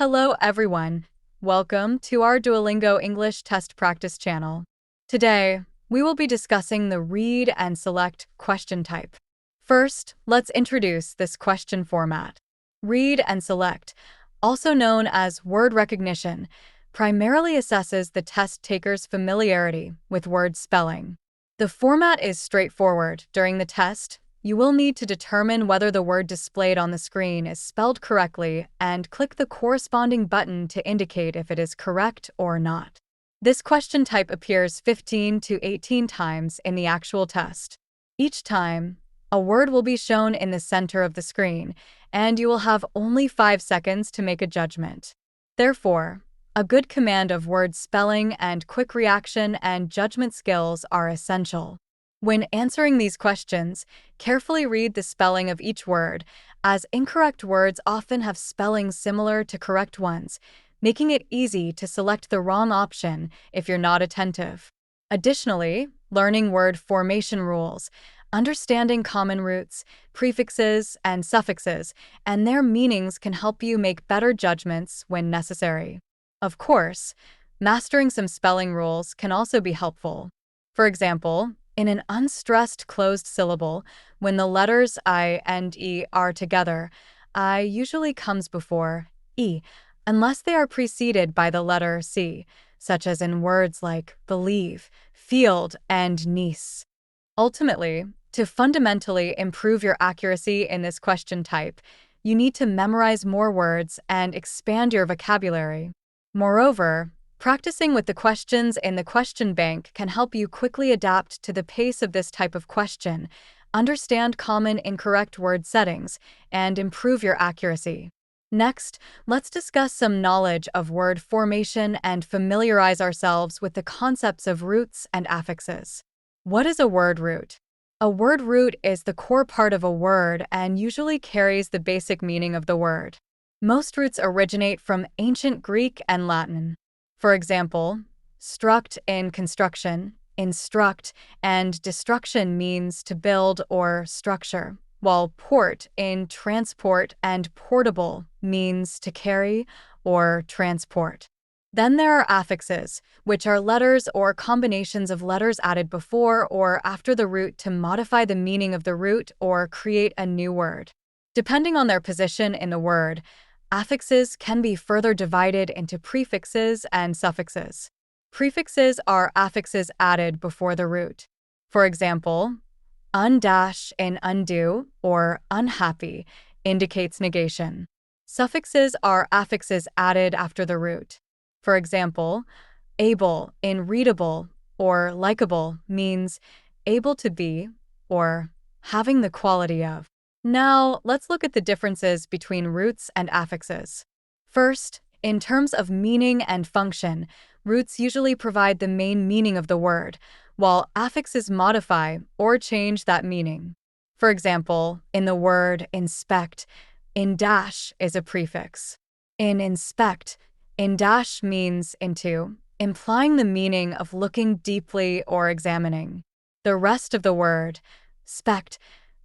Hello everyone. Welcome to our Duolingo English Test practice channel. Today, we will be discussing the read and select question type. First, let's introduce this question format. Read and select, also known as word recognition, primarily assesses the test taker's familiarity with word spelling. The format is straightforward. During the test, you will need to determine whether the word displayed on the screen is spelled correctly and click the corresponding button to indicate if it is correct or not. This question type appears 15 to 18 times in the actual test. Each time, a word will be shown in the center of the screen, and you will have only 5 seconds to make a judgment. Therefore, a good command of word spelling and quick reaction and judgment skills are essential. When answering these questions, carefully read the spelling of each word, as incorrect words often have spellings similar to correct ones, making it easy to select the wrong option if you're not attentive. Additionally, learning word formation rules, understanding common roots, prefixes, and suffixes, and their meanings can help you make better judgments when necessary. Of course, mastering some spelling rules can also be helpful. For example, in an unstressed closed syllable, when the letters I and E are together, I usually comes before E, unless they are preceded by the letter C, such as in words like believe, field, and niece. Ultimately, to fundamentally improve your accuracy in this question type, you need to memorize more words and expand your vocabulary. Moreover, practicing with the questions in the question bank can help you quickly adapt to the pace of this type of question, understand common incorrect word settings, and improve your accuracy. Next, let's discuss some knowledge of word formation and familiarize ourselves with the concepts of roots and affixes. What is a word root? A word root is the core part of a word and usually carries the basic meaning of the word. Most roots originate from ancient Greek and Latin. For example, struct in construction, instruct, and destruction means to build or structure, while port in transport and portable means to carry or transport. Then there are affixes, which are letters or combinations of letters added before or after the root to modify the meaning of the root or create a new word. Depending on their position in the word, affixes can be further divided into prefixes and suffixes. Prefixes are affixes added before the root. For example, undash in undo or unhappy indicates negation. Suffixes are affixes added after the root. For example, able in readable or likable means able to be or having the quality of. Now, let's look at the differences between roots and affixes. First, in terms of meaning and function, roots usually provide the main meaning of the word, while affixes modify or change that meaning. For example, in the word inspect, in dash is a prefix. In inspect, in dash means into, implying the meaning of looking deeply or examining. The rest of the word, spect,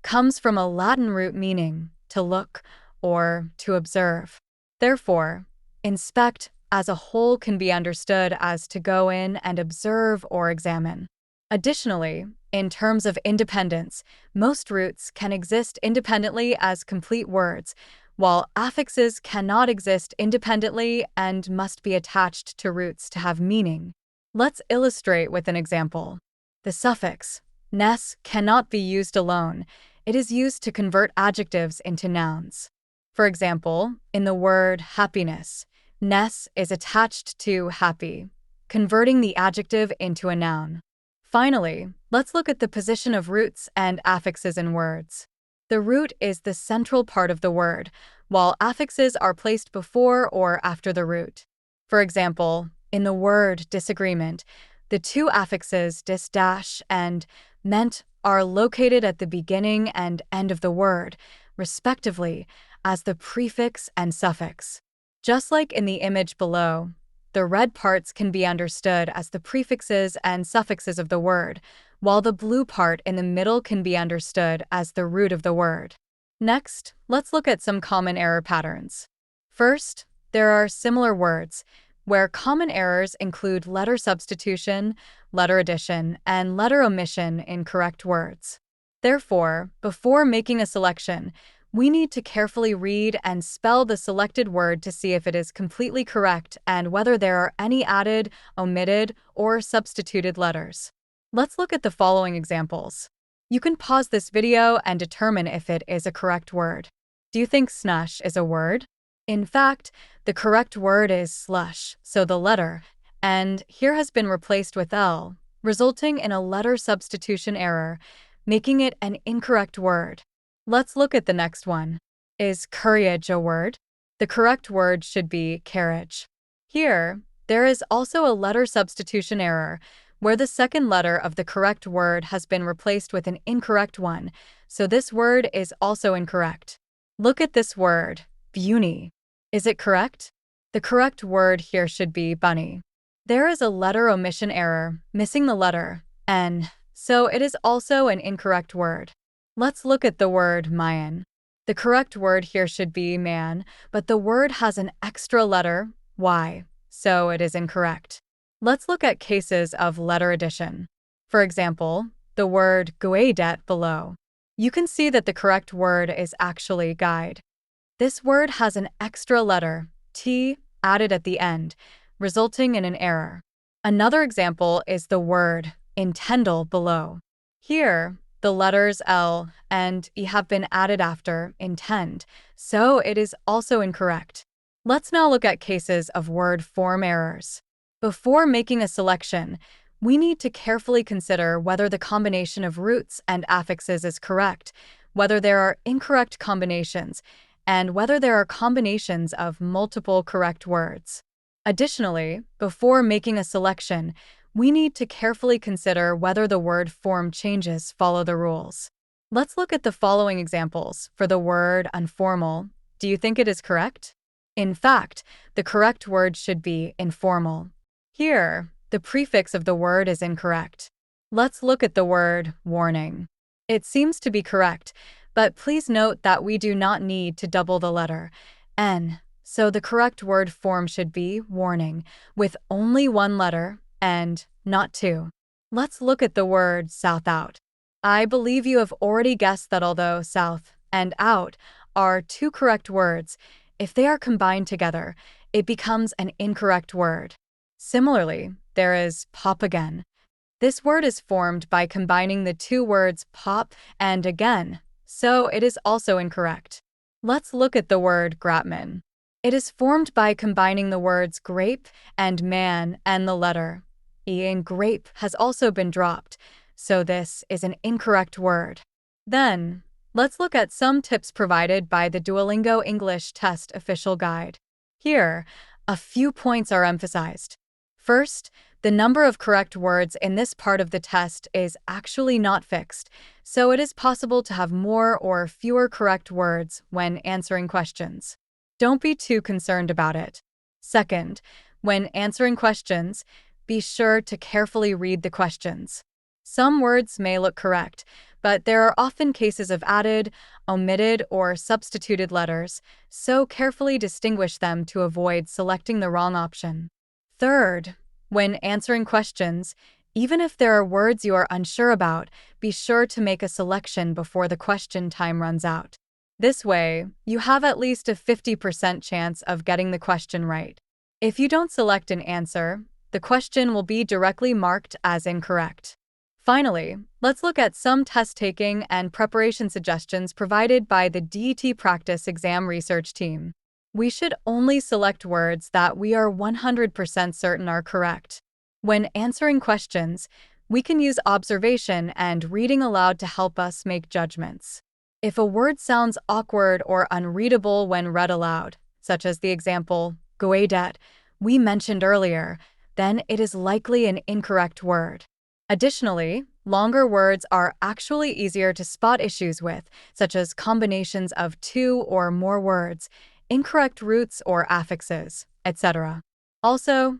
comes from a Latin root meaning to look or to observe. Therefore, inspect as a whole can be understood as to go in and observe or examine. Additionally, in terms of independence, most roots can exist independently as complete words, while affixes cannot exist independently and must be attached to roots to have meaning. Let's illustrate with an example. The suffix ness cannot be used alone. It is used to convert adjectives into nouns. For example, in the word happiness, ness is attached to happy, converting the adjective into a noun. Finally, let's look at the position of roots and affixes in words. The root is the central part of the word, while affixes are placed before or after the root. For example, in the word disagreement, the two affixes dis dash and ment are located at the beginning and end of the word, respectively, as the prefix and suffix. Just like in the image below, the red parts can be understood as the prefixes and suffixes of the word, while the blue part in the middle can be understood as the root of the word. Next, let's look at some common error patterns. First, there are similar words, where common errors include letter substitution, letter addition, and letter omission in correct words. Therefore, before making a selection, we need to carefully read and spell the selected word to see if it is completely correct and whether there are any added, omitted, or substituted letters. Let's look at the following examples. You can pause this video and determine if it is a correct word. Do you think snush is a word? In fact, the correct word is slush, so the letter and here has been replaced with L, resulting in a letter substitution error, making it an incorrect word. Let's look at the next one. Is courage a word? The correct word should be carriage. Here, there is also a letter substitution error, where the second letter of the correct word has been replaced with an incorrect one, so this word is also incorrect. Look at this word, bunny. Is it correct? The correct word here should be bunny. There is a letter omission error, missing the letter N, so it is also an incorrect word. Let's look at the word man. The correct word here should be man, but the word has an extra letter, Y, so it is incorrect. Let's look at cases of letter addition. For example, the word DET below. You can see that the correct word is actually guide. This word has an extra letter, T, added at the end, resulting in an error. Another example is the word intendal below. Here, the letters L and E have been added after intend, so it is also incorrect. Let's now look at cases of word form errors. Before making a selection, we need to carefully consider whether the combination of roots and affixes is correct, whether there are incorrect combinations, and whether there are combinations of multiple correct words. Additionally, before making a selection, we need to carefully consider whether the word form changes follow the rules. Let's look at the following examples. For the word informal, do you think it is correct? In fact, the correct word should be informal. Here, the prefix of the word is incorrect. Let's look at the word warning. It seems to be correct, but please note that we do not need to double the letter N, so the correct word form should be warning, with only one letter, and not two. Let's look at the word south out. I believe you have already guessed that although south and out are two correct words, if they are combined together, it becomes an incorrect word. Similarly, there is pop again. This word is formed by combining the two words pop and again, so it is also incorrect. Let's look at the word grapman. It is formed by combining the words grape and man, and the letter E in grape has also been dropped, so this is an incorrect word. Then, let's look at some tips provided by the Duolingo English Test official guide. Here, a few points are emphasized. First, the number of correct words in this part of the test is actually not fixed, so it is possible to have more or fewer correct words when answering questions. Don't be too concerned about it. Second, when answering questions, be sure to carefully read the questions. Some words may look correct, but there are often cases of added, omitted, or substituted letters, so carefully distinguish them to avoid selecting the wrong option. Third, when answering questions, even if there are words you are unsure about, be sure to make a selection before the question time runs out. This way, you have at least a 50% chance of getting the question right. If you don't select an answer, the question will be directly marked as incorrect. Finally, let's look at some test-taking and preparation suggestions provided by the DET practice exam research team. We should only select words that we are 100% certain are correct. When answering questions, we can use observation and reading aloud to help us make judgments. If a word sounds awkward or unreadable when read aloud, such as the example "goedet" we mentioned earlier, then it is likely an incorrect word. Additionally, longer words are actually easier to spot issues with, such as combinations of two or more words, incorrect roots or affixes, etc. Also,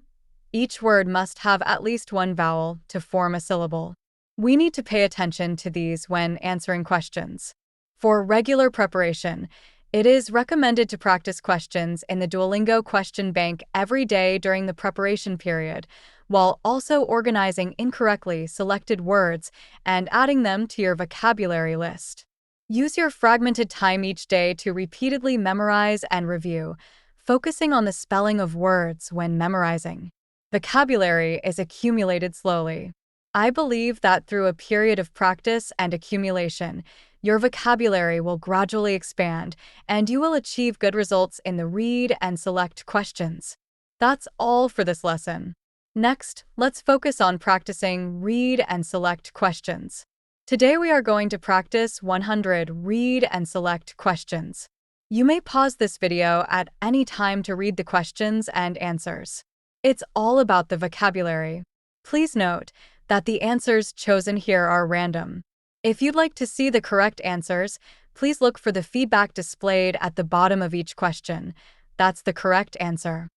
each word must have at least one vowel to form a syllable. We need to pay attention to these when answering questions. For regular preparation, It is recommended to practice questions in the Duolingo question bank every day during the preparation period, while also organizing incorrectly selected words and adding them to your vocabulary list. Use your fragmented time each day to repeatedly memorize and review, focusing on the spelling of words when memorizing. Vocabulary is accumulated slowly. I believe that through a period of practice and accumulation, your vocabulary will gradually expand and you will achieve good results in the read and select questions. That's all for this lesson. Next, let's focus on practicing read and select questions. Today we are going to practice 100 read and select questions. You may pause this video at any time to read the questions and answers. It's all about the vocabulary. Please note that the answers chosen here are random. If you'd like to see the correct answers, please look for the feedback displayed at the bottom of each question. That's the correct answer.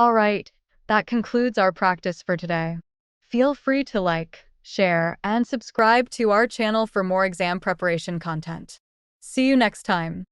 All right, that concludes our practice for today. Feel free to like, share, and subscribe to our channel for more exam preparation content. See you next time.